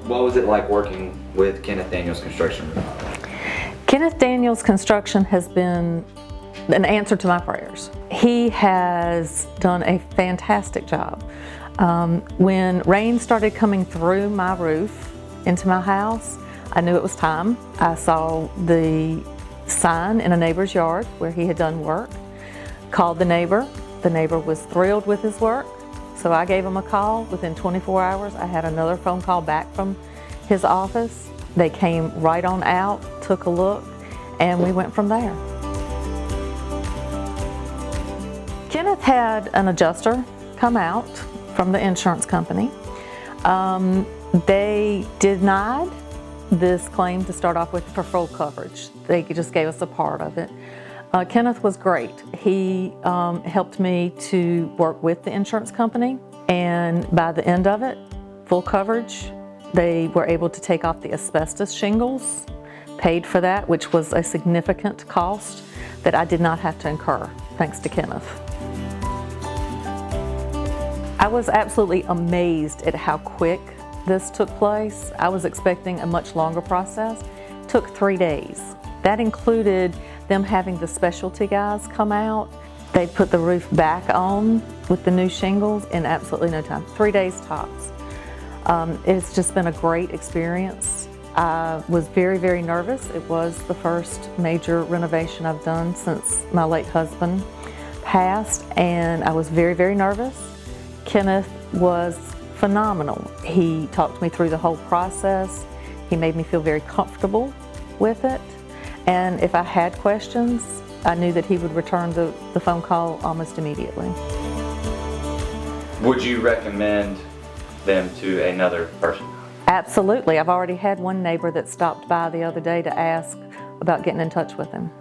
What was it like working with Kenneth Daniels Construction? Kenneth Daniels Construction has been an answer to my prayers. He has done a fantastic job. When rain started coming through my roof into my house, I knew it was time. I saw the sign in a neighbor's yard where he had done work, called the neighbor. The neighbor was thrilled with his work, so I gave him a call. Within 24 hours, I had another phone call back from his office. They came right on out, took a look, and we went from there. Kenneth had an adjuster come out from the insurance company. They denied this claim to start off with for full coverage. They just gave us a part of it. Kenneth was great. He helped me to work with the insurance company, and by the end of it, full coverage, they were able to take off the asbestos shingles, paid for that, which was a significant cost that I did not have to incur, thanks to Kenneth. I was absolutely amazed at how quick this took place. I was expecting a much longer process. It took 3 days. That included them having the specialty guys come out. They put the roof back on with the new shingles in absolutely no time, 3 days tops. It's just been a great experience. I was very, very nervous. It was the first major renovation I've done since my late husband passed, and I was very, very nervous. Kenneth was phenomenal. He talked me through the whole process. He made me feel very comfortable with it. And if I had questions, I knew that he would return the phone call almost immediately. Would you recommend them to another person? Absolutely. I've already had one neighbor that stopped by the other day to ask about getting in touch with him.